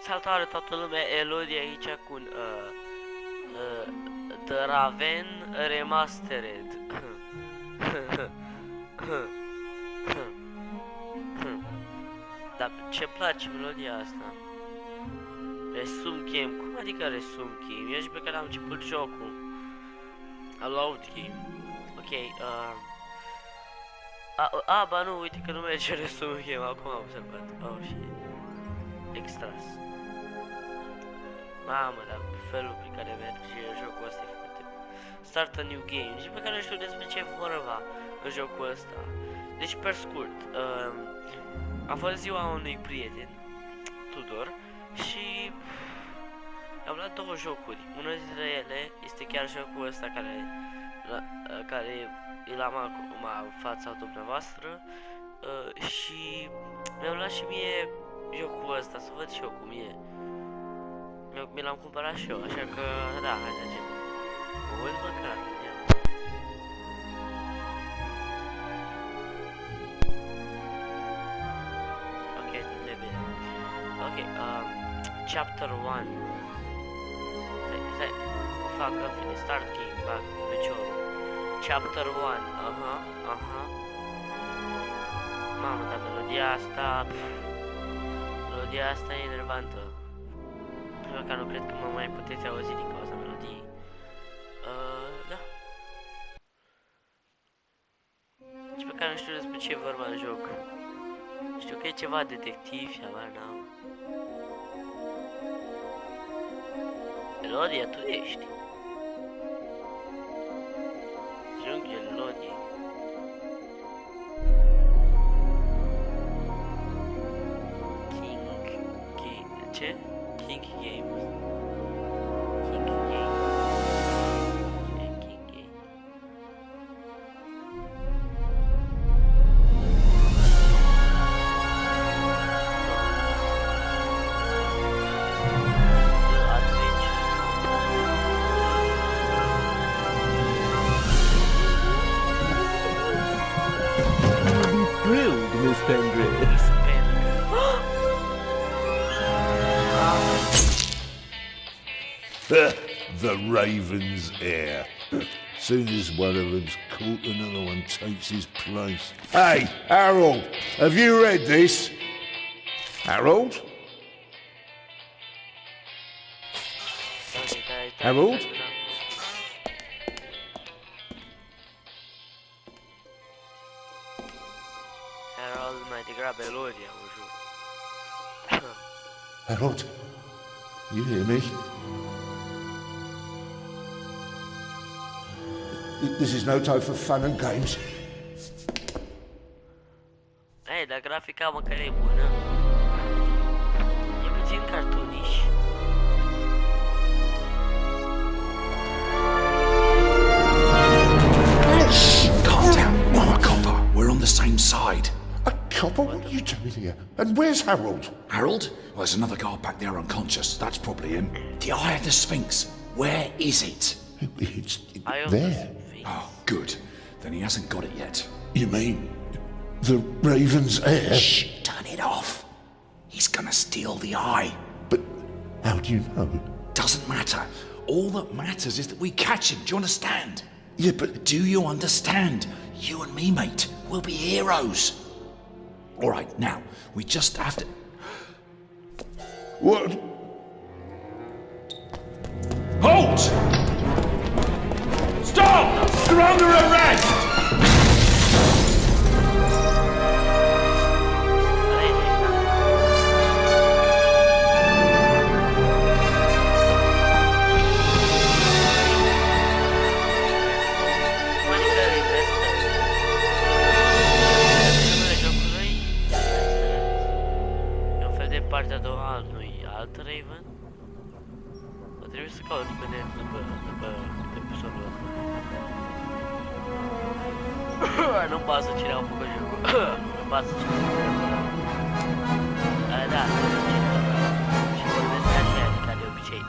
Salutare toată lumea, Elodie aici cu un The Raven Remastered. Dar ce-mi place melodia asta? Resume game, cum adică resume game? Eu și pe care am început jocul. Load game. Ok, ba nu, uite că nu merge resume game, acum am observat. Oh, shit. Extras. Mamă, dar felul prin care merge jocul ăsta e foarte... Start a new game, nici pe care nu știu despre ce vorba în jocul ăsta. Deci, pe scurt, a fost ziua unui prieten, Tudor, și am luat două jocuri. Unul dintre ele este chiar jocul ăsta care l-am acum în fața dumneavoastră, și mi-am luat și mie jocul ăsta, să văd și eu cum e. Mi l-am cumpărat și eu, așa că, da, hai să zicem. Mă uit măcar, ia. Ok, totul e bine. Ok, chapter 1. Stai, fac start game, fac piciorul. Chapter 1, aha. Mamă, dar melodia asta e enervantă. Pentru că nu cred că mă mai puteți auzi din cauza melodiei. Da. Și pe care nu știu despre ce e vorba în joc. Știu că e ceva detectiv și abar n-am. Melodia, tu ești. Jungle Melodie. Ce? King Games. King Games. King Games. Thrilled, Miss Pendry. The Raven's heir. Soon as one of them's caught, another one takes his place. Hey, Harold, have you read this? Harold? Harold? Harold mai degrabă Elodia, mă jur. Harold? You hear me? This is no time for fun and games. Ei, dar grafica măcar e bună. E puțin cartoonish. Shh! Calm down. I'm a copper. We're on the same side. A copper? What are you doing here? And where's Harold? Harold? Well, there's another guard back there unconscious. That's probably him. The Eye of the Sphinx. Where is it? It's Eye of there. the Sphinx. Oh, good. Then he hasn't got it yet. You mean the Raven's heir? Shh! Turn it off. He's gonna steal the eye. But how do you know? Doesn't matter. All that matters is that we catch him. Do you understand? Yeah, but Do you understand? You and me, mate, will be heroes. All right, now, we just have to... what? Halt! Stop! You're under arrest! Partea a doua nu-i alt Raven? O trebuie să caut pe net după episodul ăsta. Nu-mi pasă cine a făcut jocul. Nu-mi pasă cine a făcut jocul. Da, și vorbesc așa, ca de obicei.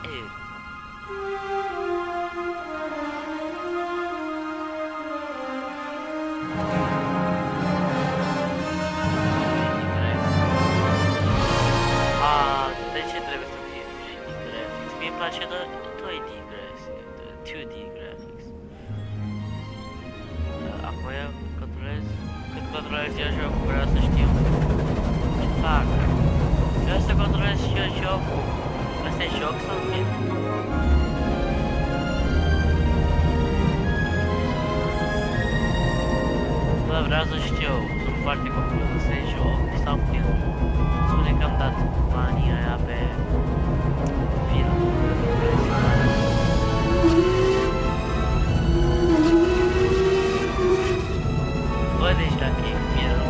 De ce trebuie să place de 2D graphics, 2D graphics. Acum cât controlez eu jocul, vreau să știu ce fac. Vreau să controlez și eu jocul. Asta e joc sau film? Bă, vreau să știu, sunt foarte curios să joc sau film. Spune că am dat banii aia pe film. Bă, deci dacă e film,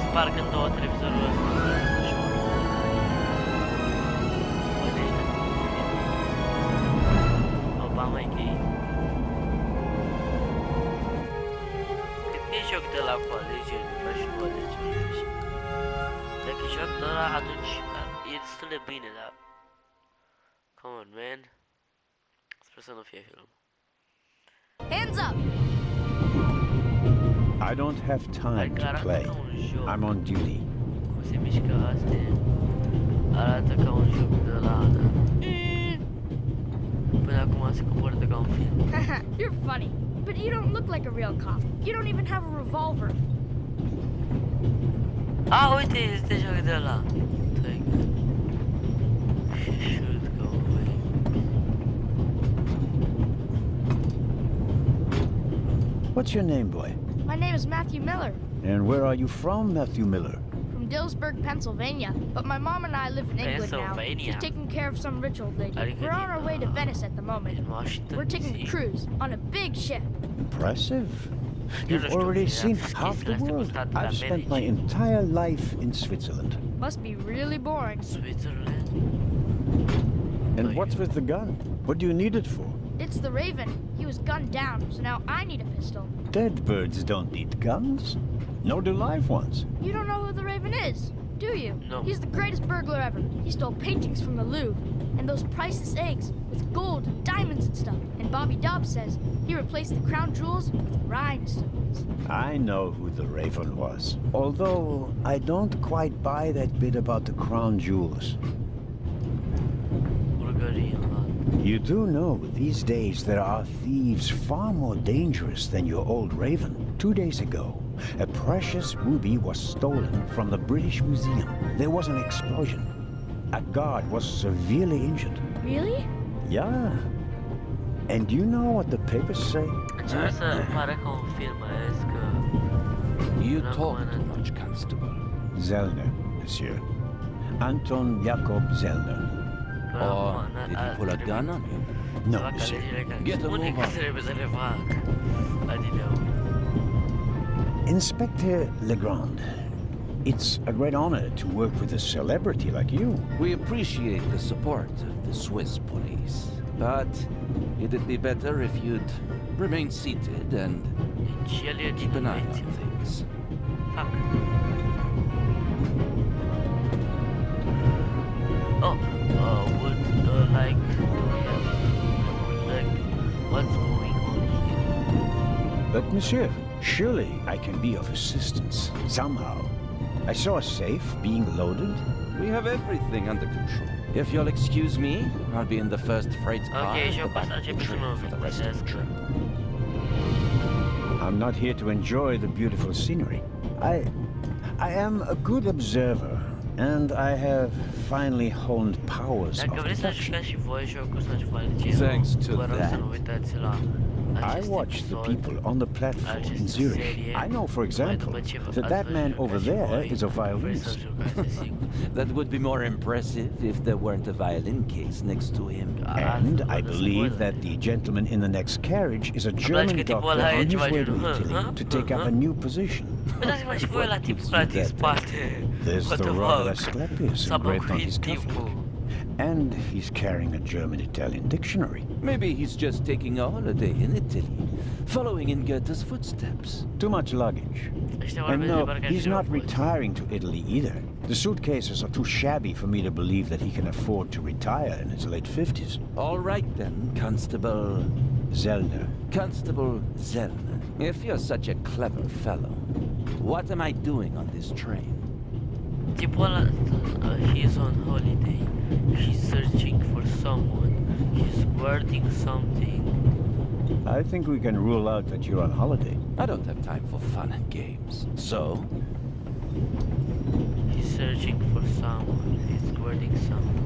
sparg în două televizorul ăsta. Bă, deci dacă e film. Obama e gay. Cât e joc de la cu alegeri, ca și cu alegeri. Dacă e joc de ăla, atunci e destul de bine, dar... Come on, man. Sper să nu fie film. Hands up! I don't have time to play. I'm on duty. Cum se mișcă astea? Arată ca un joc de ăla, da. Până acum se comportă ca un film. You're funny, but you don't look like a real cop. You don't even have a revolver. Ah, uite, este joc de ăla. Take it. She should go away. What's your name, boy? My name is Matthew Miller, And where are you from, Matthew Miller? from Dillsburg, Pennsylvania. But my mom and I live in England now. Pennsylvania. She's taking care of some rich old lady. Adică We're on our way to Venice at the din moment. Washington We're taking a DC. cruise on a big ship. Impressive. Eu nu You've știu, already era seen chestiile half the astea cu world. statele I've spent my Americii. entire life in Switzerland. Must be really boring. Switzerland? And Oh, what's with the gun? What do you need it for? It's the Raven. He was gunned down, so now I need a pistol. Dead birds don't need guns. Nor do live ones. You don't know who the Raven is, do you? No. He's the greatest burglar ever. He stole paintings from the Louvre and those priceless eggs with gold and diamonds and stuff. And Bobby Dobbs says he replaced the crown jewels with rhinestones. I know who the Raven was. Although I don't quite buy that bit about the crown jewels. Bulgaria, man. You do know these days there are thieves far more dangerous than your old Raven. 2 days ago, a precious ruby was stolen from the British Museum. There was an explosion. A guard was severely injured. Really? Yeah. And you know what the papers say? Începe să pară ca un film, azi că... You Până talk acum, too much, Constable. Zellner, monsieur. Anton Jakob Zellner. până Or acum, did he pull a gun on you? No, să fac monsieur. alegerile care Get a spune move că on. trebuie să le fac. Adileu. Inspector Legrand, it's a great honor to work with a celebrity like you. We appreciate the support of the Swiss police, but it'd be better if you'd remain seated and Deci el e keep an eye on din things. Fac. Oh, would like what's going on here? But monsieur, surely I can be of assistance somehow. I saw a safe being loaded. We have everything under control. If you'll excuse me, I'll be in the first freight car Ok, at the jocul back ăsta of the începe să train mă for the rest of the înfricoșească. trip. I'm not here to enjoy the beautiful scenery. I am a good observer, and I have finally honed powers Dacă of vreți să deduction. jucați și voi jocul ăsta ceva de genul, Thanks to vă rog să nu that, uitați la I acest watch the episod. people on the platform in Această Zurich. serie, I know, for mai example, după ce that ați that man jucat over și there voi, is a vreți să violinist. jucați, sigur. That would be more impressive if there weren't a violin case next to him. And I Fără believe spoiler. that the gentleman in the next carriage is a place German că tipul doctor ăla e on his ceva way to genul, Italy to take up a new position. Uitați-vă și voi la tipul ăla din spate. There's What the the rather fuck? Asclepius S-a engraved on his băcuit cufflink. tipul. And he's carrying a German-Italian dictionary. Maybe he's just taking a holiday in Italy, following in Goethe's footsteps. Too much luggage. Ăștia And vorbesc de no, parcă he's și eu not fost. retiring to Italy either. The suitcases are too shabby for me to believe that he can afford to retire in his late 50s. All right then, Constable... Zellner. Constable Zellner. If you're such a clever fellow, what am I doing on this train? Tipo ăla, he's on holiday. She's searching for someone. She's guarding something. I think we can rule out that you're on holiday. I don't have time for fun and games. So, He's searching for someone. He's guarding someone.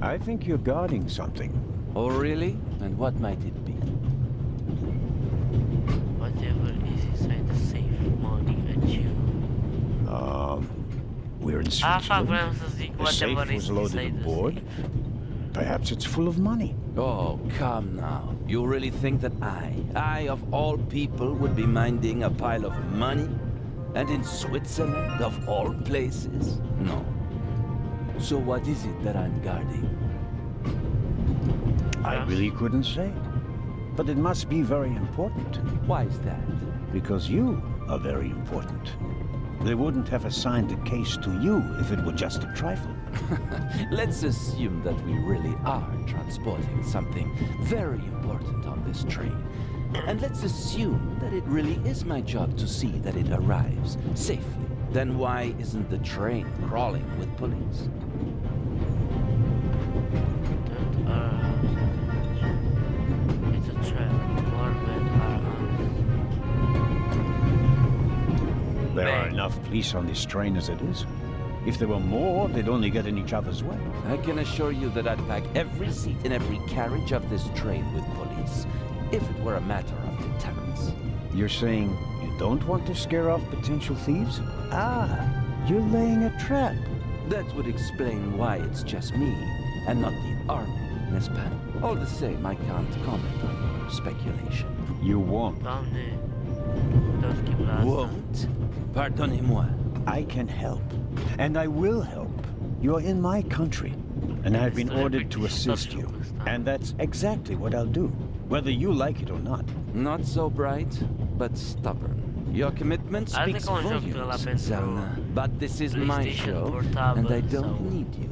I think you're guarding something. oh really? And what might it be? Whatever is inside the safe, money and you. We're in Ah, fuck, Switzerland. vreau să zic The safe whatever was is loaded inside the aboard. safe. Perhaps it's full of money. Oh, come now. You really think that I of all people would be minding a pile of money? And in Switzerland, of all places? No. So what is it that I'm guarding? I really couldn't say. But it must be very important. Why is that? Because you are very important. They wouldn't have assigned the case to you if it were just a trifle. Let's assume that we really are transporting something very important on this train. And let's assume that it really is my job to see that it arrives safely. Then why isn't the train crawling with police? It's a trap. More men are There are Bang. enough police on this train as it is. If there were more, they'd only get in each other's way. I can assure you that I'd pack every seat in every carriage of this train with police, if it were a matter of deterrence. You're saying you don't want to scare off potential thieves? Ah, you're laying a trap. That would explain why it's just me, and not the army, n'est-ce pas? All the same, I can't comment on your speculation. You won't. Doamne, dau schimb la asta. Won't? Pardonnez-moi. I can help, and I will help. You're in my country, and I've been ordered to assist you. And that's exactly what I'll do, whether you like it or not. Not so bright, but stubborn. Your commitment Azi speaks ca un joc de ăla volumes, pentru Zelna. But this is my PlayStation show, portabil and I don't sau- need you.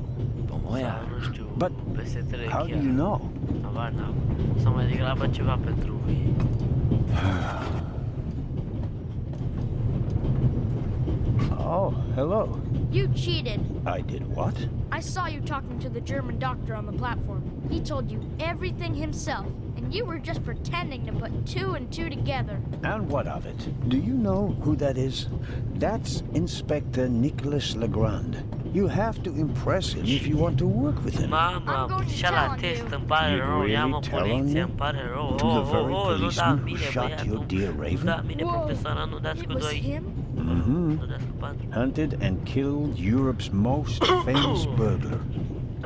Sau, Pomoia. nu știu, But PS3 How do chiar. you know? Habar n-am. Sau mai degrabă ceva pentru ei. Oh, hello. You cheated. I did what? I saw you talking to the German doctor on the platform. He told you everything himself, and you were just pretending to put two and two together. And what of it? Do you know who that is? That's Inspector Nicholas Legrand. You have to impress him if you want to work with him. Mamă, I'm going to și la tell on test, you. îmi pare You'd rău, ia-mă really tell on poliție, me? îmi pare rău. To the very nu da policeman who mine, shot băiatul. your dear Nu Raven? da mine, Whoa, profesoara, nu dați it cu was doi. him? Nu dați cu patru. Hunted and killed Europe's most famous burglar.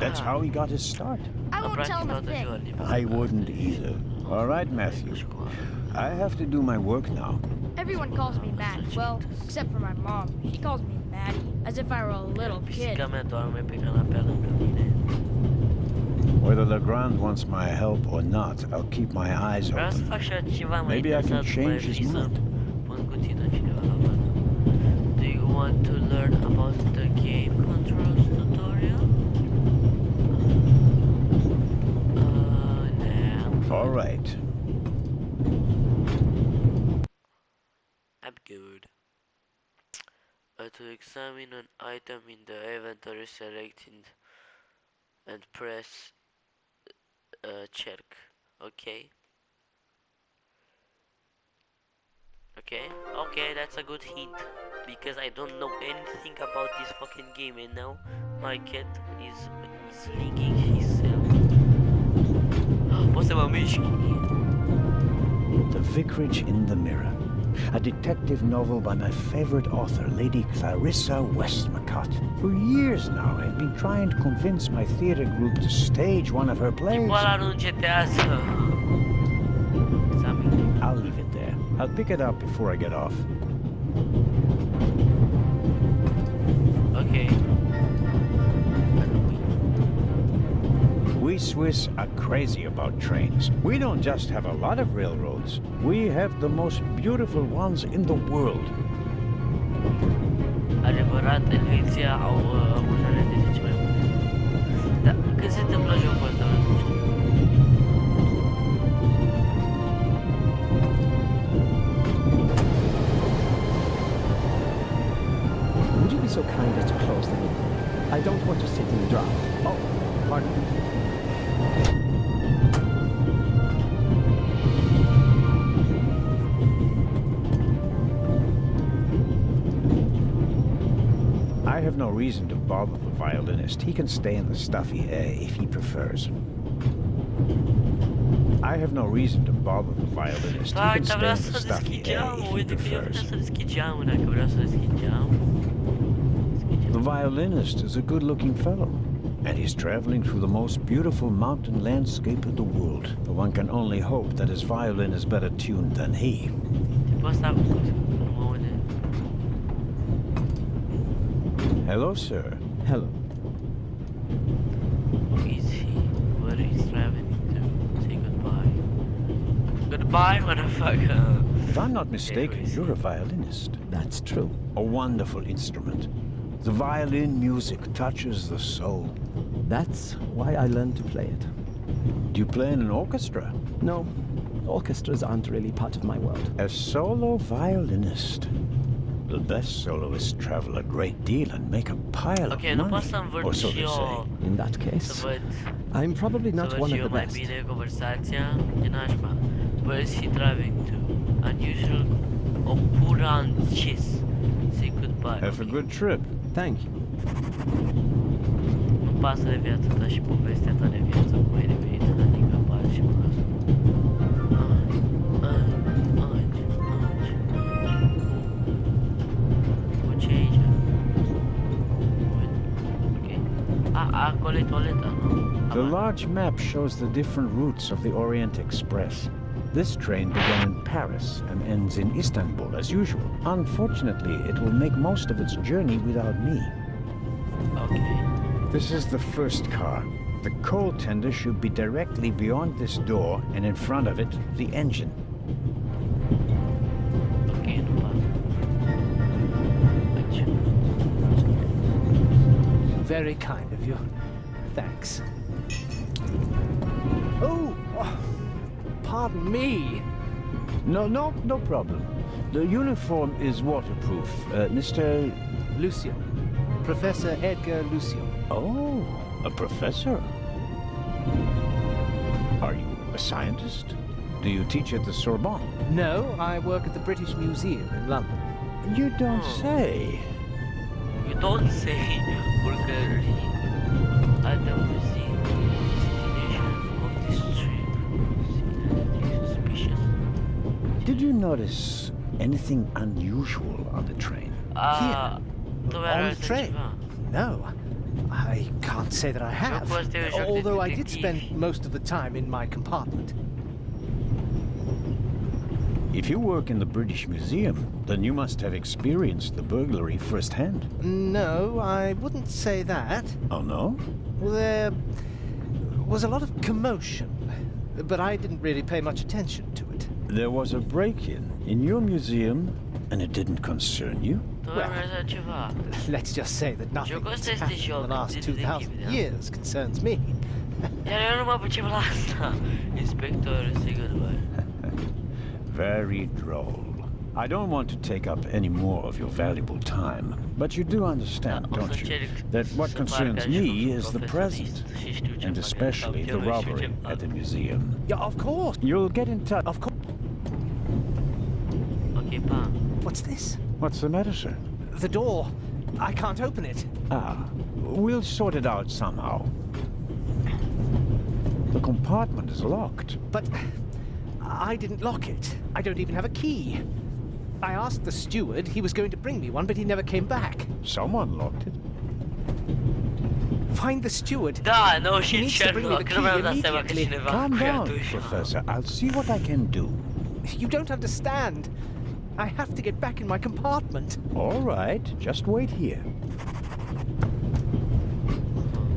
That's how he got his start. I won't tell him a toată thing. ziua liberă. I wouldn't either. All right, Matthew. I have to do my work now. Everyone calls me Matt. Well, except for my mom. She calls me Maddie, as if I were a little kid. Pisica mea doarme pe canapea lângă mine. Whether Legrand wants my help or not, I'll keep my eyes Vreau să open. fac și ceva mai Maybe I can interesant după change his și să mind. pun cuțit în cineva la mână. Do you want to learn about the game controls tutorial? Nah. All right. I'm good. To examine an item in the inventory, select and press check. Okay. Okay, that's a good hint. Because I don't know anything about this fucking game and now my cat is licking himself. Poți să mă mișc? The Vicarage in the Mirror. A detective novel by my favorite author, Lady Clarissa Westmacott. For years now, I've been trying to convince my theater group to stage one of her plays. Tipul ăla nu încetează. Examine. I'll leave it there. I'll pick it up before I get off. Okay. We Swiss are crazy about trains. We don't just have a lot of railroads. We have the most beautiful ones in the world. Adevărat, Elveția au unele de 10 mai bune. Dar când se întâmplă jocul ăsta, nu știu. kinder to close the door. I don't want to sit in the draught. Oh, pardon me. I have no reason to bother the violinist. He can stay in the stuffy air if he prefers. I have no reason to bother the violinist. He Vai, can stay in abraço the de stuffy air esquidiamo, if he uite, prefers. abraço de esquidiamo, né? Que abraço de esquidiamo. The violinist is a good-looking fellow, and he's traveling through the most beautiful mountain landscape in the world. One can only hope that his violin is better tuned than he. Posso estar com onde? Hello, sir. Hello. Who is he? Where is traveling to? Say goodbye. Goodbye, motherfucker. If I'm not mistaken, you're a violinist. That's true. A wonderful instrument. The violin music touches the soul. That's why I learned to play it. Do you play in an orchestra? No, orchestras aren't really part of my world. A solo violinist. The best soloists travel a great deal and make a pile Ok, of não money. posso Or so they say. In that case, I'm probably not one of the might best. be the conversation in Ashma. Where is he driving to? Unusual occurrences. Say goodbye. Have a good trip. Thank you. Não passa de viață, dar și povestea ta de viață cu ele venite, adică apare și acasă. Ce e aici? Ok. Acolo e toaleta, nu? The large map shows the different routes of the Orient Express. This train began in Paris and ends in Istanbul as usual. Unfortunately, it will make most of its journey without me. Ok. This is the first car. The coal tender should be directly beyond this door, and in front of it, the engine. Ok, nu pasă. Aici. Very kind of you. Thanks. Oh, pardon me. No problem. The uniform is waterproof. Mr. Lucio. Professor Edgar Lucio. Oh, a professor. Are you a scientist? Do you teach at the Sorbonne? No, I work at the British Museum in London. You don't say. You don't say. Bulgari. I don't see destination of this trip. Suspicious. Did you notice anything unusual on the train? On the train? No, I can't say that I have. Although I did spend most of the time in my compartment. If you work in the British Museum, then you must have experienced the burglary firsthand. No, I wouldn't say that. Oh, no? There was a lot of commotion, but I didn't really pay much attention to it. There was a break-in in your museum, and it didn't concern you? Let's just say that nothing that's happened in the last 2,000 years concerns me. Iar eu nu mă pricep la asta. Inspector, say goodbye. Very droll. I don't want to take up any more of your valuable time, but you do understand, don't you, that what concerns me is the present, and especially the robbery at the museum. Yeah, of course. You'll get in touch. Of course. Ok, pa. What's this? What's the matter, sir? The door. I can't open it. Ah, we'll sort it out somehow. The compartment is locked. But I didn't lock it. I don't even have a key. I asked the steward. He was going to bring me one, but he never came back. Someone locked it. Find the steward. Da, no, He și needs to bring me the Sherlock. Nu mi-am dat key seama că immediately. cineva Calm cu ea down, dușa. Professor. I'll see what I can do. You don't understand. I have to get back in my compartment. All right, just wait here.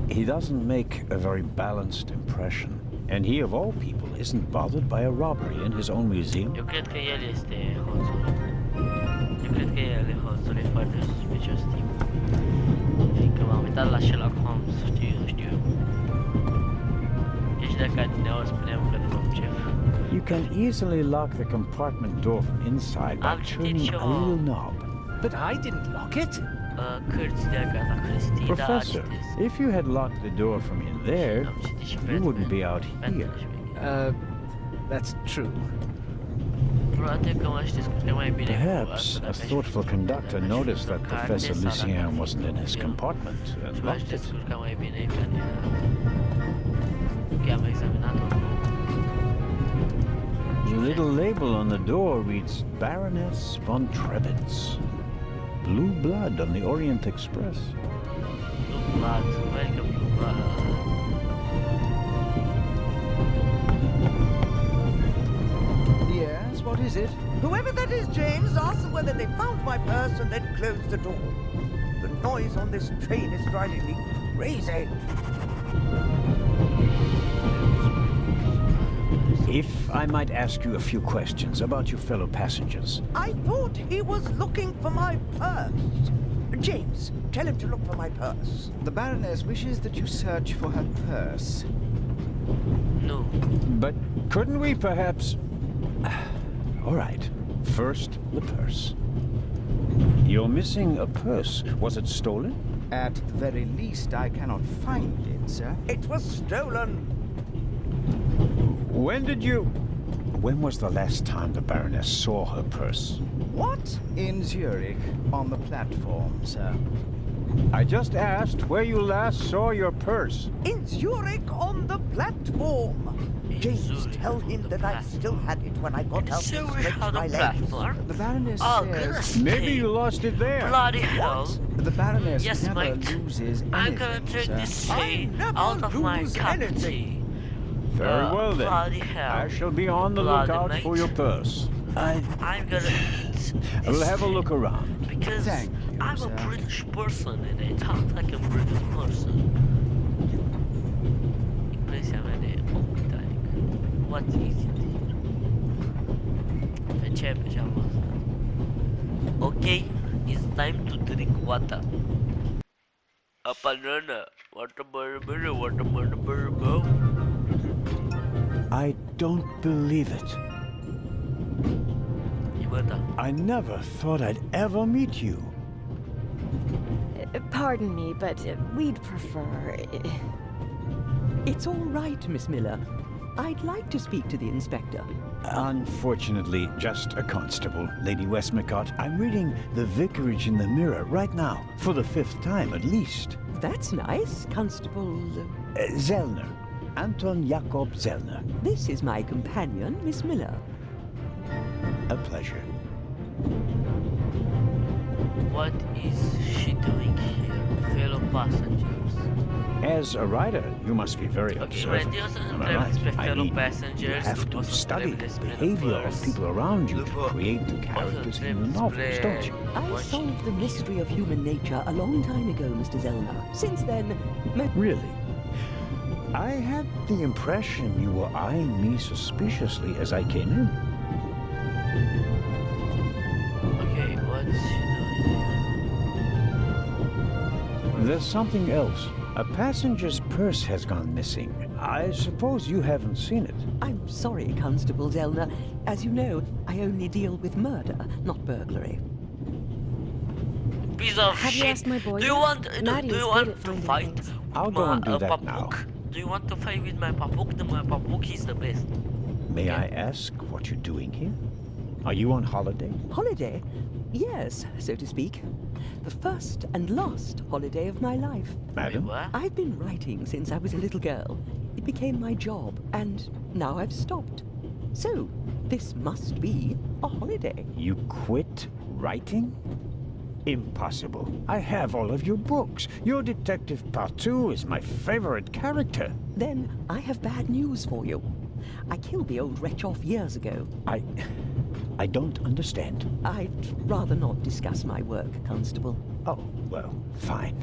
He doesn't make a very balanced impression. And he, of all people, isn't bothered by a robbery in his own museum. Eu cred că el este hoțul. Eu cred că el e hoțul, e foarte suspicios tip. Fiindcă m-am uitat la Sherlock Holmes, știu. Deci dacă adineaori spuneam că nu luăm chef. You can easily lock the compartment door from inside by I've turning citit a little knob. But I didn't lock it. Professor, if you had locked the door from in there, you wouldn't be out here. That's true. Perhaps a thoughtful conductor noticed that Professor Lucien wasn't in his compartment and locked it. The little label on the door reads Baroness von Trebitz. Blue blood on the Orient Express. Blue blood, welcome blue blood. Yes, what is it? Whoever that is, James, ask them whether they found my purse and then closed the door. The noise on this train is driving me crazy. If I might ask you a few questions about your fellow passengers. I thought he was looking for my purse. James, tell him to look for my purse. The Baroness wishes that you search for her purse. No. But couldn't we perhaps... All right. First, the purse. You're missing a purse. Was it stolen? At the very least, I cannot find it, sir. It was stolen. When was the last time the Baroness saw her purse? What? In Zurich, on the platform, sir. I just asked where you last saw your purse. In Zurich on the platform. James, tell him that I still had it when I got out to stretch my legs. The Baroness says... Maybe you lost it there. Bloody hell. The Baroness never mate. loses anything, I'm gonna drink this tea out of my cup of tea. Very well then. Bloody hell. I shall be on the Bloody lookout mate. for your purse. I'm gonna eat. I will have a look around. Because Thank you, I'm sir. a British person and I talk like a British person. Impresia mea de om britanic. What is it here? Pe ce am văzut? Ok, it's time to drink water. A banana. Water, water. I don't believe it. I never thought I'd ever meet you. Pardon me, but we'd prefer... It's all right, Miss Miller. I'd like to speak to the inspector. Unfortunately, just a constable, Lady Westmacott. I'm reading The Vicarage in the Mirror right now, for the 5th time at least. That's nice, Constable... Zellner. Anton Jakob Zellner. This is my companion, Miss Miller. A pleasure. What is she doing here, fellow passengers? As a writer, you must be very observant. Am I right? I mean, you have to study the behavior of people around you to create the characters in the novels, don't you? I solved the mystery of human nature a long time ago, Mr. Zellner. Since then... Really? I had the impression you were eyeing me suspiciously as I came in. Okay, what's she doing here? There's something else. A passenger's purse has gone missing. I suppose you haven't seen it. I'm sorry, Constable Zellner. As you know, I only deal with murder, not burglary. Piece of Have shit. You asked my boy? Do you want to fight? Things. I'll go and do that now. Do you want to fight with my papuk? My papuk is the best. May I ask what you're doing here? Are you on holiday? Holiday? Yes, so to speak. The first and last holiday of my life. Madam? Wait, what? I've been writing since I was a little girl. It became my job, and now I've stopped. So, this must be a holiday. You quit writing? Impossible. I have all of your books. Your Detective Partout is my favorite character. Then I have bad news for you. I killed the old wretch off years ago. I don't understand. I'd rather not discuss my work, Constable. Oh, well, fine.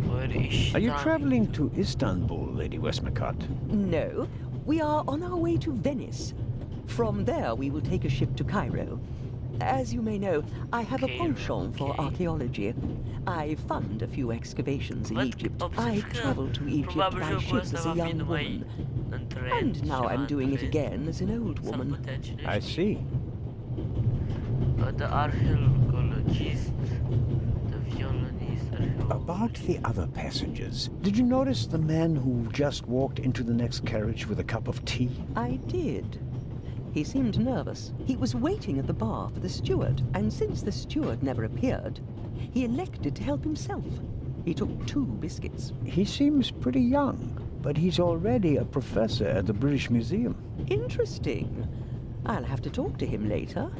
Where is she? Are you traveling to Istanbul, Lady Westmacott? No, we are on our way to Venice. From there, we will take a ship to Cairo. As you may know, I have a penchant for archaeology. I fund a few excavations in Egypt. I traveled to Egypt by ship as a young woman. And now I'm doing it again as an old woman. I see. The archaeology. About the other passengers, did you notice the man who just walked into the next carriage with a cup of tea? I did. He seemed nervous. He was waiting at the bar for the steward, and since the steward never appeared, he elected to help himself. He took 2 biscuits. He seems pretty young, but he's already a professor at the British Museum. Interesting. I'll have to talk to him later.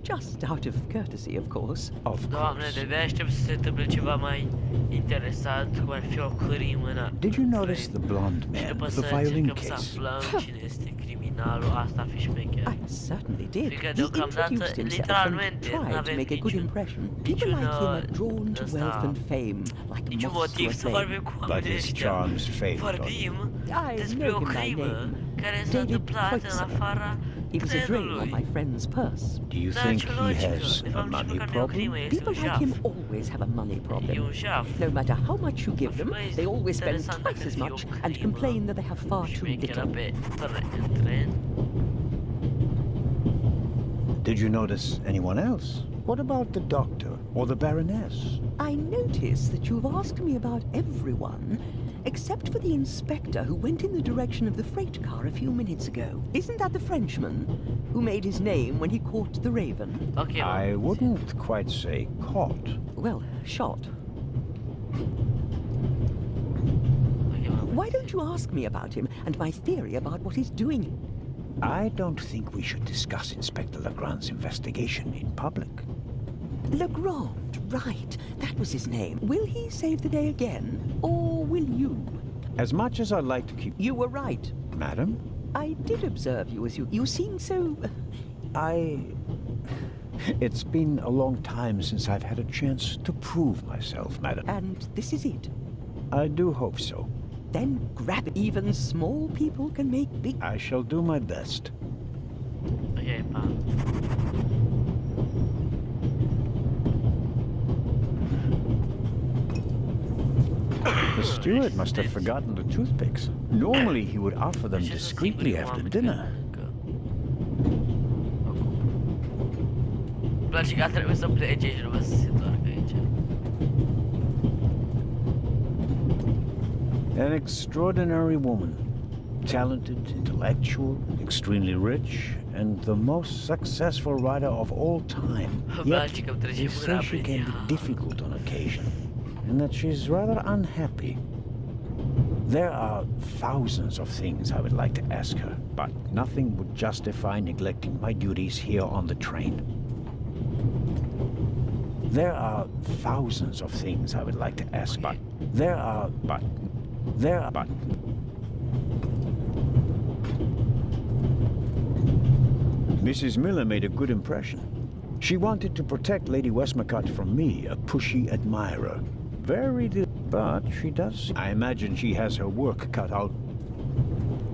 Just out of courtesy, of course. Of Doamne, course. de aștept să se întâmple ceva mai interesant, cum ar fi o crimă în Did you notice the blonde man with the violin case? Cine este criminalul, asta ar fi șmecher. I certainly did. Fiindcă He deocamdată, introduced himself and literalmente, tried to n-avem make a good impression. People like him are drawn to wealth and fame, like niciun moths to motiv a să flame. vorbim cu oamenii But his ăștia. charms fade. Vorbim I despre know o him by crimă name. care s-a David întâmplat în Kreutzer. afara He was a drain on trenului. my friend's purse. Do you Da, think ce he logică. has De a fapt, nici money măcar nu e o problem? crimă, este People un like jaf. him always have a money E problem. un jaf. No matter how much you give them, Băi, they always spend interesant twice dacă as ar fi much o and crimă. complain that they have far too Șmechera little. pe tren. Did you notice anyone else? What about the doctor or the baroness? I notice that you've asked me about everyone, except for the inspector who went in the direction of the freight car a few minutes ago. Isn't that the Frenchman who made his name when he caught the Raven? Okay, I wouldn't quite say caught. Well, shot. Why don't you ask me about him and my theory about what he's doing? I don't think we should discuss Inspector Legrand's investigation in public. Legrand, right. That was his name. Will he save the day again? Or will you? As much as I'd like to keep... You were right. Madam? I did observe you as you seem so... It's been a long time since I've had a chance to prove myself, madam. And this is it? I do hope so. Then grab it. Even small people can make big... I shall do my best. Okay, pa. The steward must have forgotten the toothpicks. Normally he would offer them discreetly after dinner. Îmi place că trebuie să plece și nu să se întoarcă aici. An extraordinary woman. Talented, intellectual, extremely rich, and the most successful writer of all time. Yet, they say she can be difficult on occasion, and that she's rather unhappy. There are thousands of things I would like to ask her, but nothing would justify neglecting my duties here on the train. There are thousands of things I would like to ask, but Mrs. Miller made a good impression. She wanted to protect Lady Westmacott from me, a pushy admirer. Very little, but she does. I imagine she has her work cut out.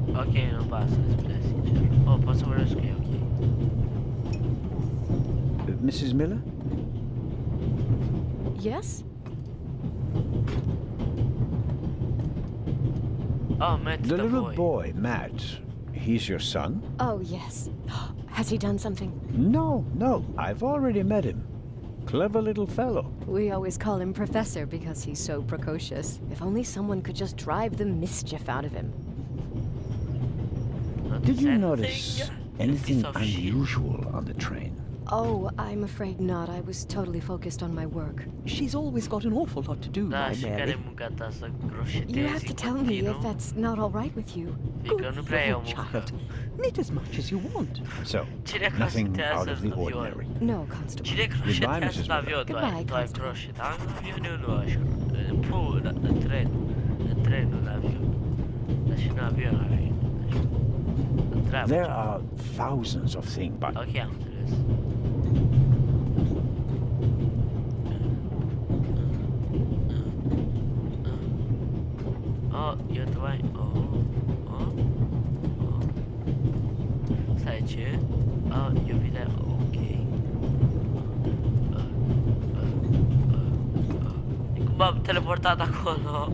Ok, nu pasă despre sincer. Oh, pot să vorbesc cu ei, ok. Mrs. Miller? Yes? Oh, Matt, the little boy, Matt. He's your son? Oh, yes. Has he done something? No. I've already met him. Clever little fellow. We always call him Professor because he's so precocious. If only someone could just drive the mischief out of him. Did you notice anything unusual on the train? Oh, I'm afraid not. I was totally focused on my work. She's always got an awful lot to do, my Mary. You have to tell me if that's not all right with you. Good little child. Knit as much as you want. So, nothing out of the ordinary. No, Constable. Goodbye, Mrs. Miller. Goodbye, Constable. There are thousands of things, but... Ok, am înțeles. Oh, eu trebuie... Stai, ce? Eu vine... Ok. Cum m-am teleportat acolo?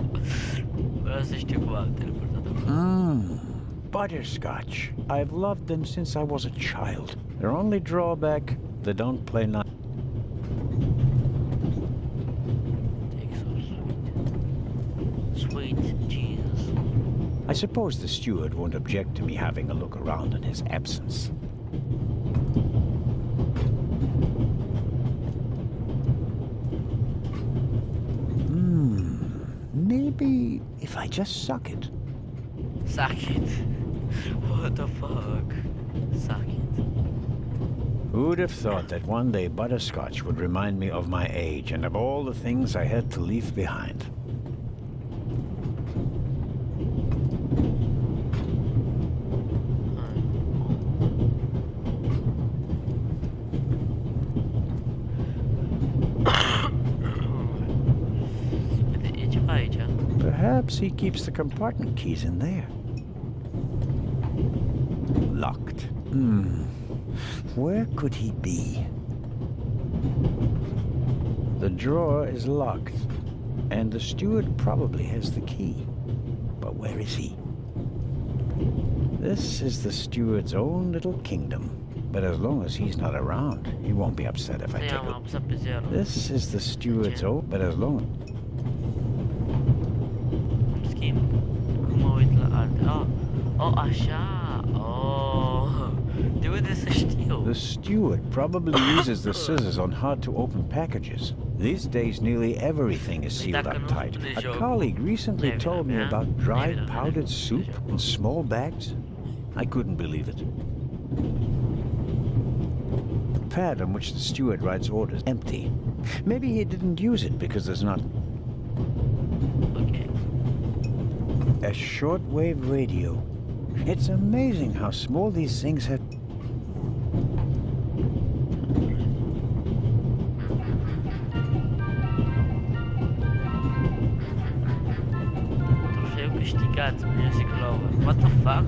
Vreau să știu cum am teleportat acolo. Butterscotch. I've loved them since I was a child. Their only drawback, they don't play nice. suppose the steward won't object to me having a look around in his absence. Maybe if I just suck it. Suck it? What the fuck? Suck it. Who'd have thought that one day butterscotch would remind me of my age and of all the things I had to leave behind? Perhaps he keeps the compartment keys in there. Locked. Where could he be? The drawer is locked, and the steward probably has the key. But where is he? This is the steward's own little kingdom. But as long as he's not around, he won't be upset if I take it. This is the steward's own, but as long as... The steward probably uses the scissors on how to open packages. These days, nearly everything is sealed up tight. A colleague recently told me about dried powdered soup in small bags. I couldn't believe it. The pad on which the steward writes orders empty. Maybe he didn't use it because there's not... A shortwave radio. It's amazing how small these things have... What the fuck?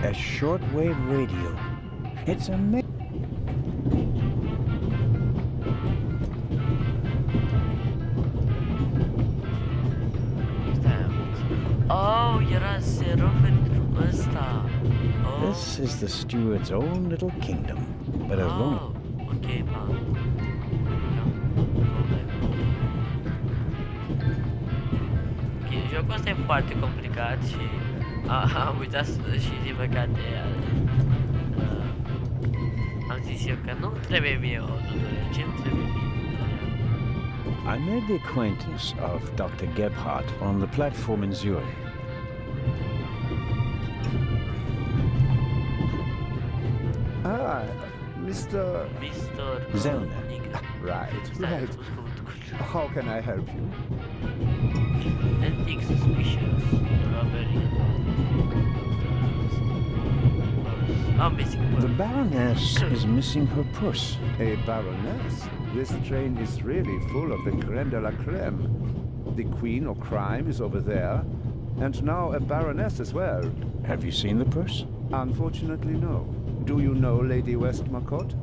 A shortwave radio. It's amazing. Oh, era zero ăsta. This is the steward's own little kingdom, but as long... Okay, pa. Jocul ăsta e foarte complicat și am uitat și din păcate am zis eu că nu trebuie mie o tutorial, ce-mi trebuie mie I made the acquaintance of Dr. Gebhardt on the platform in Zurich. Ah, Mr. Zellner. Right. How can I help you? Anything suspicious? Robbery? The Baroness is missing her purse. A Baroness? This train is really full of the creme de la creme. The Queen of Crime is over there, and now a Baroness as well. Have you seen the purse? Unfortunately, no. Do you know Lady Westmacott?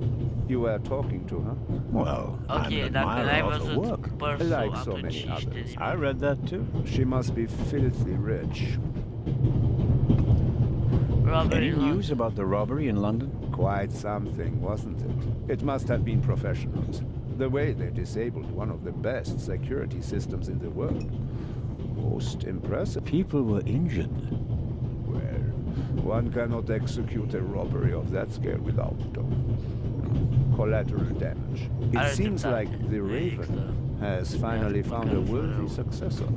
You were talking to her? Well, I'm an admirer of her work. Like so many others. I read that too. She must be filthy rich. Any news about the robbery in London? Quite something, wasn't it? It must have been professionals. The way they disabled one of the best security systems in the world. Most impressive. People were injured. Well, one cannot execute a robbery of that scale without collateral damage. It seems like the Raven has finally found a worthy successor.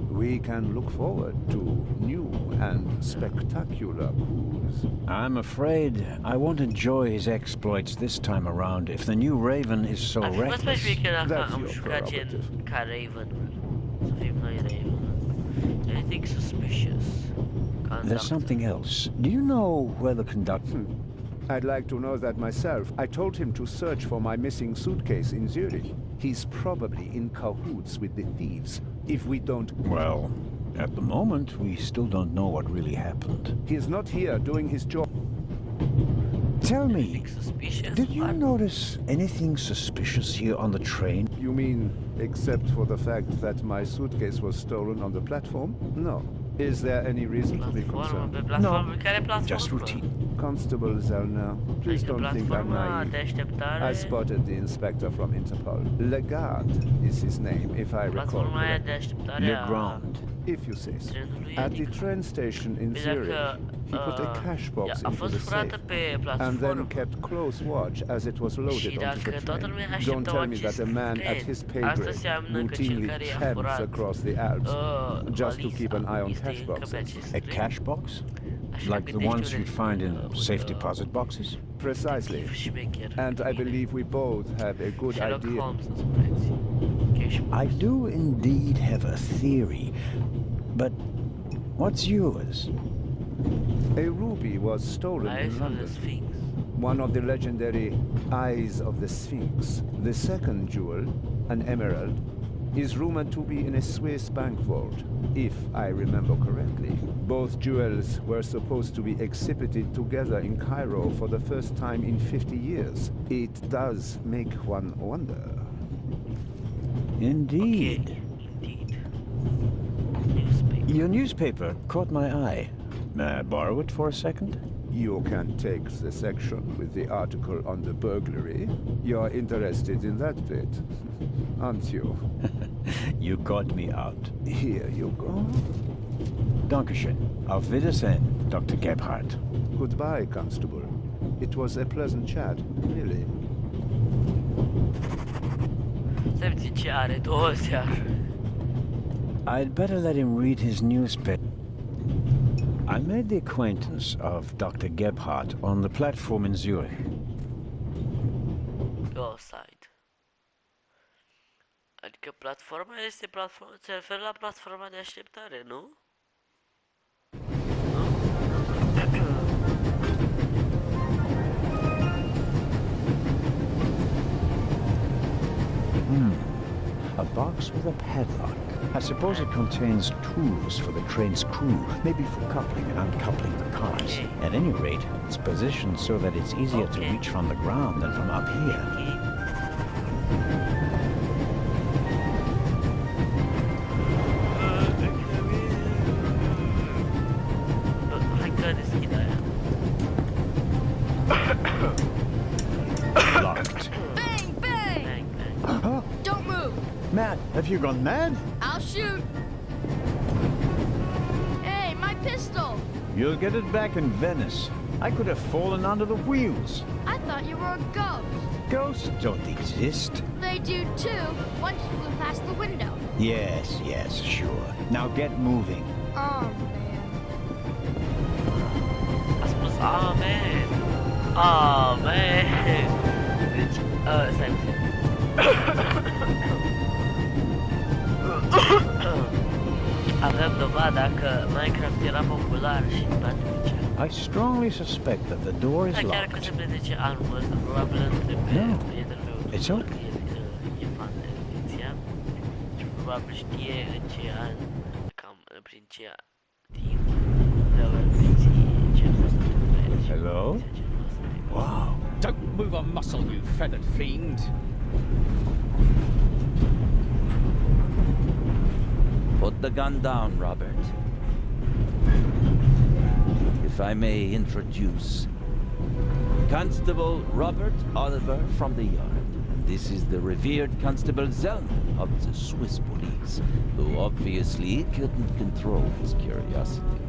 We can look forward to new and spectacular coups. I'm afraid I won't enjoy his exploits this time around if the new Raven is so reckless. That's your prerogative. Anything suspicious? There's something else. Do you know where the conductor... I'd like to know that myself. I told him to search for my missing suitcase in Zurich. He's probably in cahoots with the thieves. If we don't... Well, at the moment, we still don't know what really happened. He's not here doing his job. Tell me, did you notice anything suspicious here on the train? You mean, except for the fact that my suitcase was stolen on the platform? No. Is there any reason to be concerned? No, just routine. Constable Zellner, please don't think I'm naive. I spotted the inspector from Interpol. Legarde is his name, if I recall correctly. Legrand. If you say so. At the train station in Zurich, he put a cash box into the safe, and then kept close watch as it was loaded onto the train. Don't tell me that a man at his pay grade routinely tramps across the Alps just to keep an eye on cash boxes. A cash box? Like the ones you'd find in safe deposit boxes? Precisely. And I believe we both have a good idea. I do indeed have a theory, but what's yours? A ruby was stolen in London. One of the legendary Eyes of the Sphinx. The second jewel, an emerald, is rumored to be in a Swiss bank vault, if I remember correctly. Both jewels were supposed to be exhibited together in Cairo for the first time in 50 years. It does make one wonder. Indeed. Okay. Your newspaper caught my eye. May I borrow it for a second? You can take the section with the article on the burglary. You're interested in that bit, aren't you? You got me out. Here you go. Dankeschön. Auf Wiedersehen, Dr. Gebhardt. Goodbye, Constable. It was a pleasant chat, really. I'd better let him read his newspaper. I made the acquaintance of Dr. Gebhardt on the platform in Zurich. Go outside. Adică platforma este platforma, se referă la platforma de așteptare, nu? A box with a padlock. I suppose it contains tools for the train's crew, maybe for coupling and uncoupling the cars. At any rate, it's positioned so that it's easier to reach from the ground than from up here. Locked. Bang, bang! Huh? Don't move! Matt, have you gone mad? I'll shoot! Hey, my pistol! You'll get it back in Venice. I could have fallen under the wheels. I thought you were a ghost. Ghosts don't exist. They do too. One just flew past the window. Yes, sure. Now get moving. Oh, man. Oh, man. Oh, man. Same thing. Avem dovada că Minecraft era popular și atunci. I strongly suspect that the door is Chiar că locked. se petrece anul ăsta, probabil întrebe prietenul meu. It's open. E fan de ediția și probabil știe în ce an, cam prin ce timp vreau ce a fost întâmplat. Hello? Wow. Don't move a muscle, you feathered fiend. Put the gun down, Robert. If I may introduce Constable Robert Oliver from the yard. This is the revered Constable Zellner of the Swiss police, who obviously couldn't control his curiosity.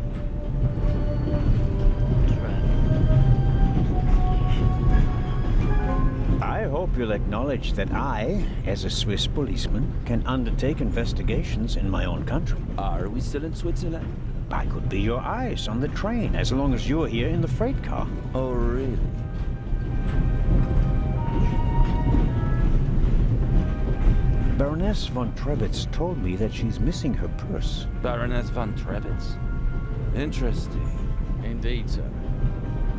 I hope you'll acknowledge that I, as a Swiss policeman, can undertake investigations in my own country. Are we still in Switzerland? I could be your eyes on the train, as long as you're here in the freight car. Oh, really? Baroness von Trebitz told me that she's missing her purse. Baroness von Trebitz? Interesting. Indeed, sir.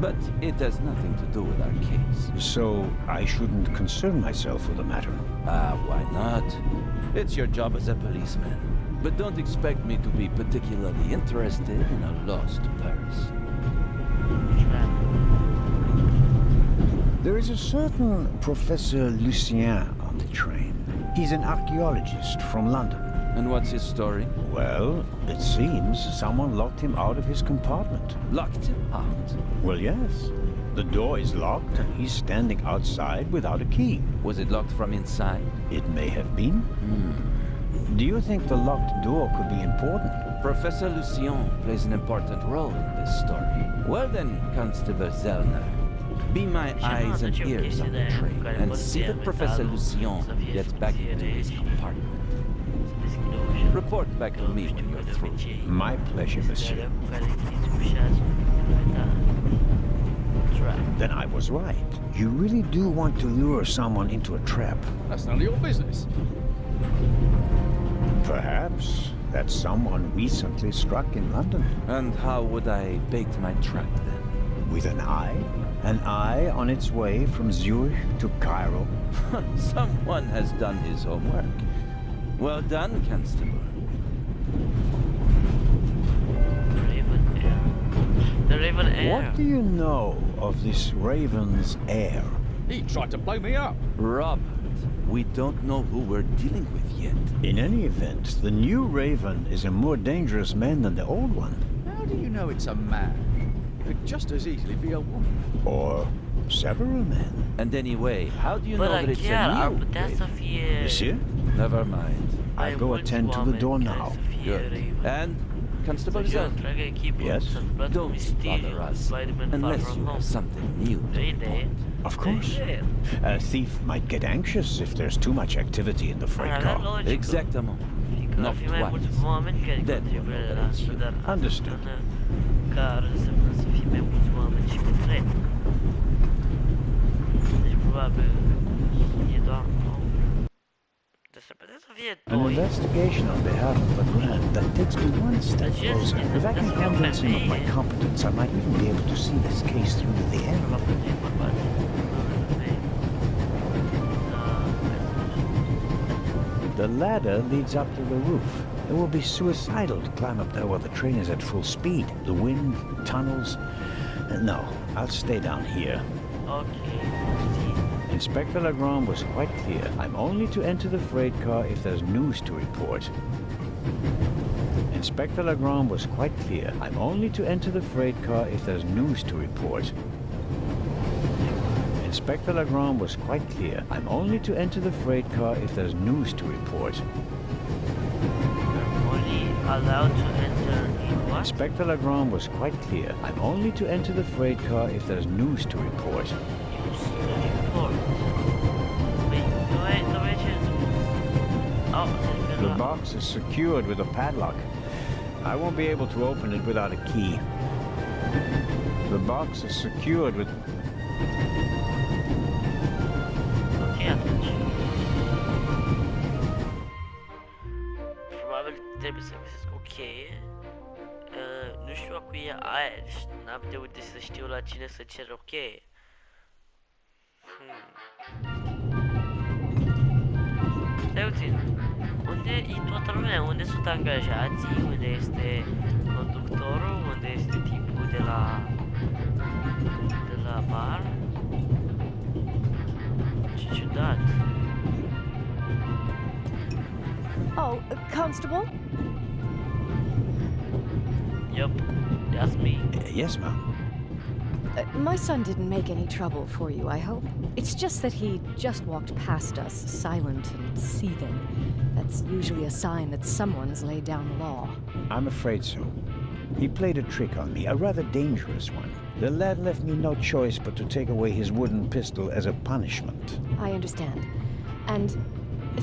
But it has nothing to do with our case. So I shouldn't concern myself with the matter? Why not? It's your job as a policeman. But don't expect me to be particularly interested in a lost purse. There is a certain Professor Lucien on the train. He's an archaeologist from London. And what's his story? Well, it seems someone locked him out of his compartment. Locked him out? Well, yes. The door is locked and he's standing outside without a key. Was it locked from inside? It may have been. Do you think the locked door could be important? Professor Lucien plays an important role in this story. Well then, Constable Zellner, be my eyes and ears on the train and see that Professor Lucien gets back into his compartment. Report back to me when you're through. My pleasure, monsieur. Then I was right. You really do want to lure someone into a trap. That's none of your business. Perhaps that's someone recently struck in London. And how would I bait my trap then? With an eye? An eye on its way from Zurich to Cairo? Someone has done his homework. Well done, Constable. The Raven Heir. What do you know of this Raven's heir? He tried to blow me up. Robert, we don't know who we're dealing with yet. In any event, the new Raven is a more dangerous man than the old one. How do you know it's a man? It could just as easily be a woman. Or several men. And anyway, how do you know that it's a new Raven? Monsieur? Never mind. I'll go attend to the door now. Good. And Constable Zellner? Yes? Don't bother us unless you have something new to report. Of course. A thief might get anxious if there's too much activity in the freight car. Exactement. Not twice. Then you'll know that it's you. Understood. An investigation on behalf of Legrand that takes me one step closer. If I can convince him of my competence, I might even be able to see this case through to the end. The ladder leads up to the roof. It will be suicidal to climb up there while the train is at full speed. The wind, tunnels... No, I'll stay down here. Inspector Legrand was quite clear. I'm only to enter the freight car if there's news to report. Inspector Legrand was quite clear. I'm only to enter the freight car if there's news to report. Inspector Legrand was quite clear. I'm only to enter the freight car if there's news to report. I'm only allowed to enter in what? Inspector Legrand was quite clear. I'm only to enter the freight car if there's news to report. The box is secured with a padlock. I won't be able to open it without a key. The box is secured with... Probabil trebuie să găsesc o cheie. Nu știu a cui e aia, deci n-am de unde să știu la cine să cer o cheie. Stai puțin. Unde e toată lumea? Unde sunt angajații? Unde este conductorul? Unde este tipul de la bar? Ce ciudat. Oh, Constable? Yup, that's me. Yes, ma'am. My son didn't make any trouble for you, I hope. It's just that he just walked past us, silent and seething. That's usually a sign that someone's laid down the law. I'm afraid so. He played a trick on me, a rather dangerous one. The lad left me no choice but to take away his wooden pistol as a punishment. I understand. And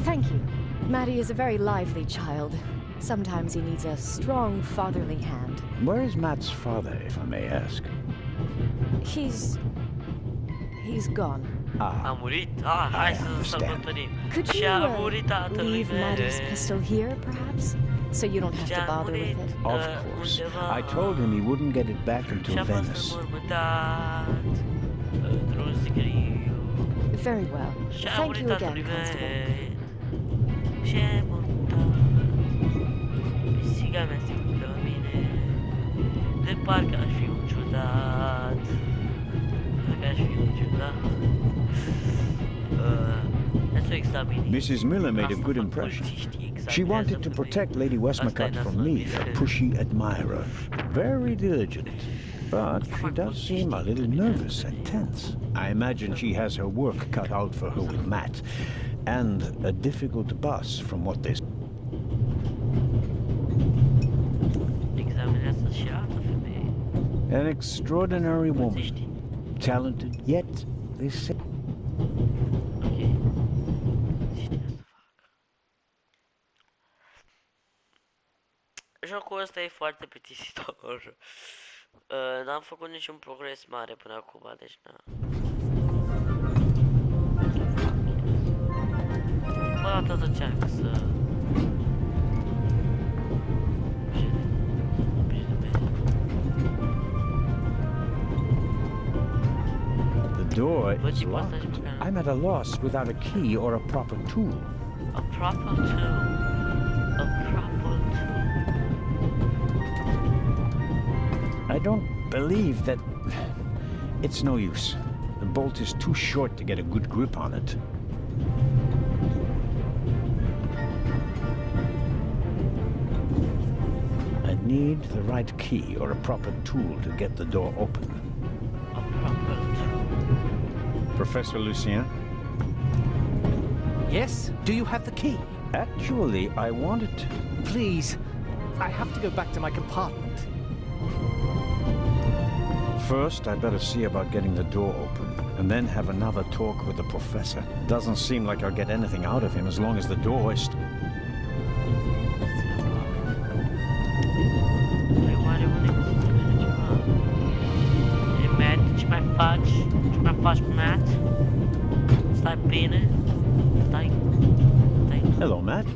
thank you. Matty is a very lively child. Sometimes he needs a strong fatherly hand. Where is Matt's father, if I may ask? He's gone. Ah, A murit? Ah, hai să sărbătorim. Could you leave Matty's pistol here, perhaps? So you don't have to bother with it? Of course. I told him he wouldn't get it back until Venice. Very well. Thank you again, Constable. Pisica mea se uită la mine, de parcă aș fi un ciudat. Parcă aș fi un ciudat. Let's examine. Mrs. Miller made a good impression. She wanted to protect Lady Westmacott from me, a pushy admirer. Very diligent. But she does seem a little nervous and tense. I imagine she has her work cut out for her with Matt. And a difficult bus from what they... An extraordinary woman. Talented, yet they say... Jocul ăsta e foarte plictisitor. N-am făcut niciun progres mare până acum, deci na. Bă, tot încearcă să... The door is locked. I'm at a loss without a key or a proper tool. A proper tool. A proper tool. I don't believe that... It's no use. The bolt is too short to get a good grip on it. I need the right key or a proper tool to get the door open. A proper tool. Professor Lucien? Yes? Do you have the key? Actually, I wanted to. Please. I have to go back to my compartment. First, I better see about getting the door open, and then have another talk with the professor. Doesn't seem like I'll get anything out of him as long as the door is... Hello, Matt.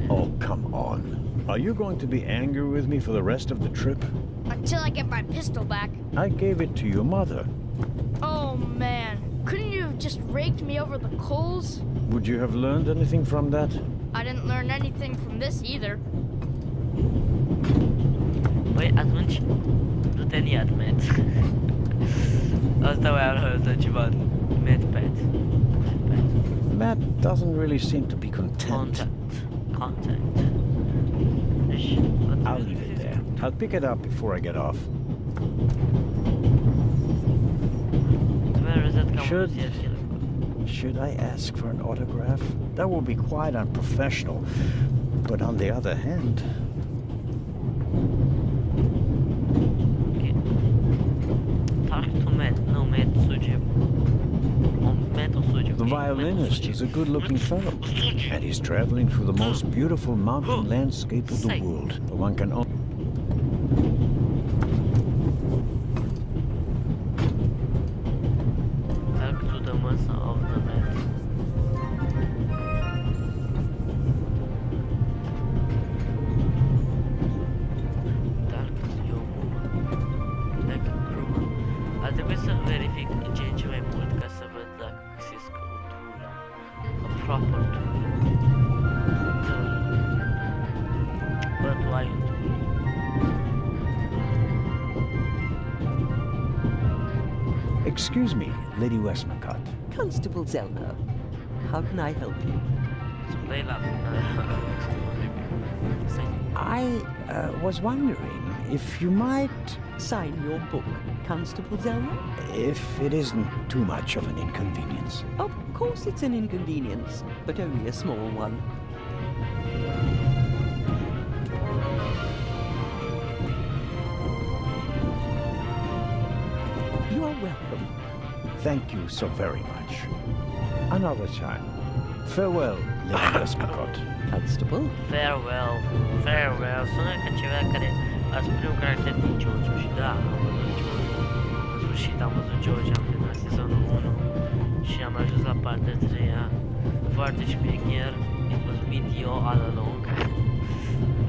Oh, come on. Are you going to be angry with me for the rest of the trip? Until I get my pistol back. I gave it to your mother. Oh, man. Couldn't you have just raked me over the coals? Would you have learned anything from that? I didn't learn anything from this either. Păi, atunci, nu te niat, Matt. Asta mai arătă ceva. Matt. Matt doesn't really seem to be content. Contact. I'll leave it there. I'll pick it up before I get off. Should I ask for an autograph? That would be quite unprofessional. But on the other hand... Okay. Talk to Matt. No, Matt Suji. The violinist is a good-looking fellow, and he's traveling through the most beautiful mountain landscape of the world. One can only... Talk to the master of the Matt. Talk to your woman. Like a crewman. Ar trebui să verific ce mai mult ca să văd dacă găsesc un tool. A proper tool. But why a tool? Excuse me, Lady Westmacott. Constable Zelmer, how can I help you? I was wondering if you might... Sign your book, Constable Zelmer? If it isn't too much of an inconvenience. Of course it's an inconvenience, but only a small one. You are welcome. Thank you so very much. Another time. Farewell, Lady Westmacott. Constable? Farewell. Sună ca ceva care a spune un caracter din Jojo și da, am văzut Jojo. În sfârșit am văzut Jojo, am terminat sezonul 1 și am ajuns la partea 3-a. Foarte șmecher. It was with you all along.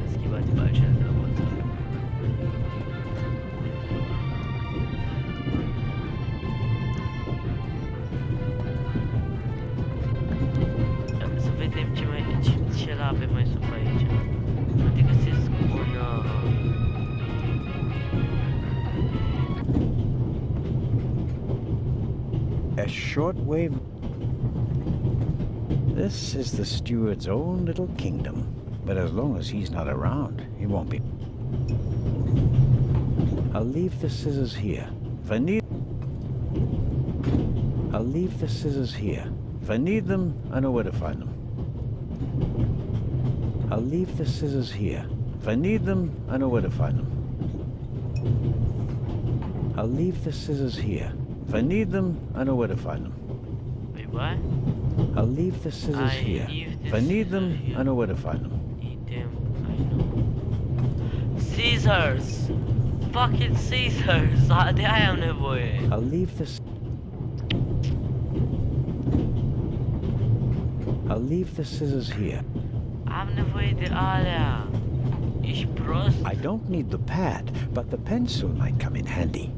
Am schimbat după aceea de la WhatsApp. Să vedem ce l-avem mai sub aici. Poate găsesc un... A shortwave... This is the steward's own little kingdom. But as long as he's not around, he won't be. I'll leave the scissors here. If I need... I'll leave the scissors here. If I need them, I know where to find them. I'll leave the scissors here. If I need them, I know where to find them. I'll leave the scissors here. If I need them, I know where to find them. Wait, what? I'll leave the scissors here. If I need them, I know where to find them. Need them, I know. Scissors! Fucking scissors! Det am nevoie. I'll leave this. I'll leave the scissors here. Am nevoie de alea. Ești prost? I don't need the pad, but the pencil might come in handy.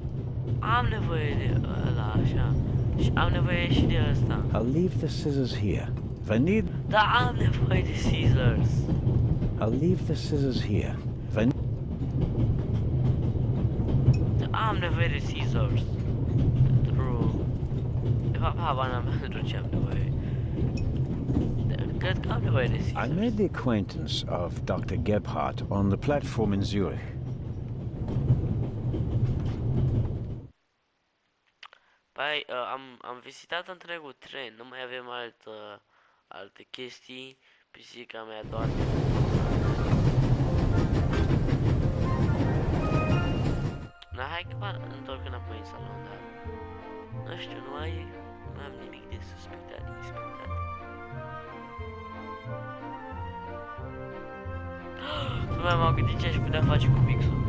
Am nevoie de ăla, așa. Și am nevoie și de ăsta. I'll leave the scissors here. If I need... Da, am nevoie de scissors. I'll leave the scissors here. If I... Da, am nevoie de scissors. Pentru... De fapt, habar n-am pentru ce am nevoie. Cred că am nevoie de scissors. I made the acquaintance of Dr. Gebhardt on the platform in Zurich. Păi, am vizitat întregul tren, nu mai avem alte chestii, pisica mea doarme. Na, hai că mă întorc înapoi în salon, dar nu știu, nu am nimic de suspectat, inspectat. Nu mai m-am gândit ce aș putea face cu pixul.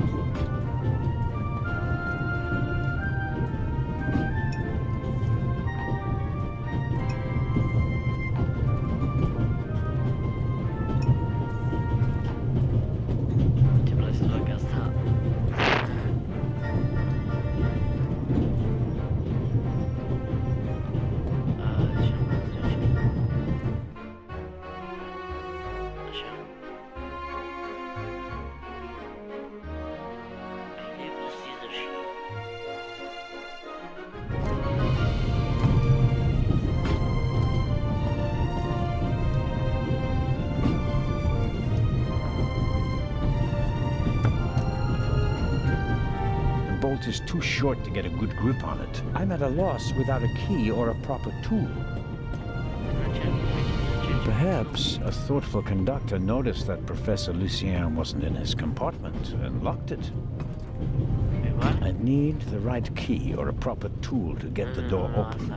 Is too short to get a good grip on it. I'm at a loss without a key or a proper tool. Perhaps a thoughtful conductor noticed that Professor Lucien wasn't in his compartment and locked it. I'd need the right key or a proper tool to get the door open.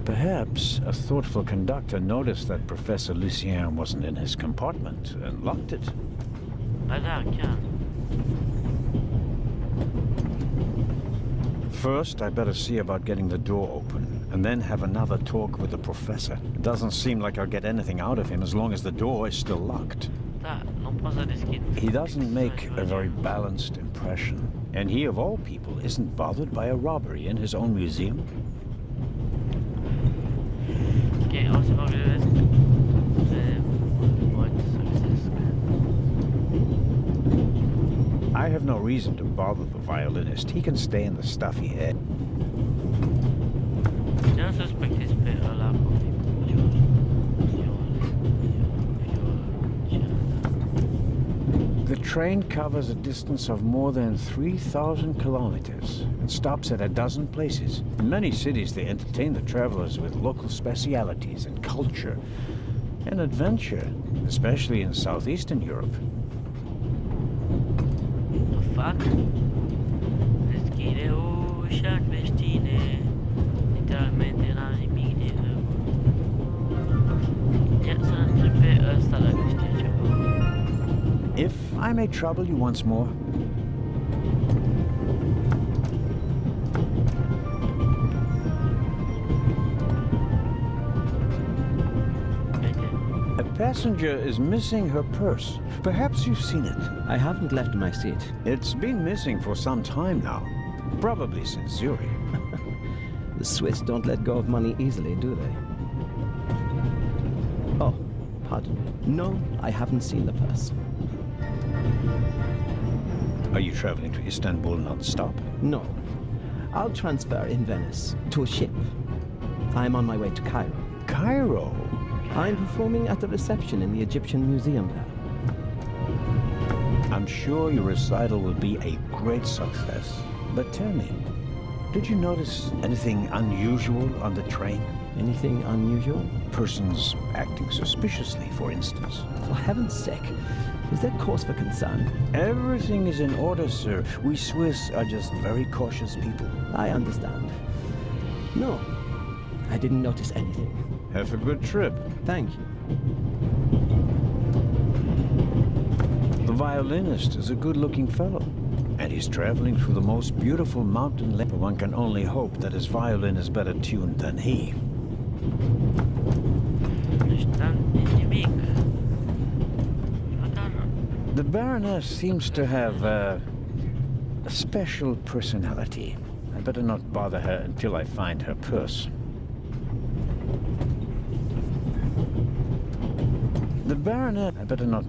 Perhaps a thoughtful conductor noticed that Professor Lucien wasn't in his compartment and locked it. First, I better see about getting the door open, and then have another talk with the professor. It doesn't seem like I'll get anything out of him as long as the door is still locked. He doesn't make a very balanced impression, and he, of all people, isn't bothered by a robbery in his own museum. Okay, also I have no reason to bother the violinist. He can stay in the stuff he had. The train covers a distance of more than 3,000 kilometers and stops at a dozen places. In many cities, they entertain the travelers with local specialities and culture and adventure, especially in southeastern Europe. Fuck. Deschide ușa, creștine. Literalmente n-am nimic de ia să întreb pe ăsta dacă știe ceva. If I may trouble you once more. A passenger is missing her purse. Perhaps you've seen it. I haven't left my seat. It's been missing for some time now. Probably since Zurich. The Swiss don't let go of money easily, do they? Oh, pardon me. No, I haven't seen the purse. Are you traveling to Istanbul non-stop? No. I'll transfer in Venice to a ship. I'm on my way to Cairo. Cairo? I'm performing at the reception in the Egyptian Museum there. I'm sure your recital will be a great success. But tell me, did you notice anything unusual on the train? Anything unusual? Persons acting suspiciously, for instance. For heaven's sake, is there cause for concern? Everything is in order, sir. We Swiss are just very cautious people. I understand. No, I didn't notice anything. Have a good trip. Thank you. The violinist is a good-looking fellow, and he's traveling through the most beautiful mountain land. One can only hope that his violin is better tuned than he. The Baroness seems to have a special personality. I better not bother her until I find her purse. The Baroness... I better not...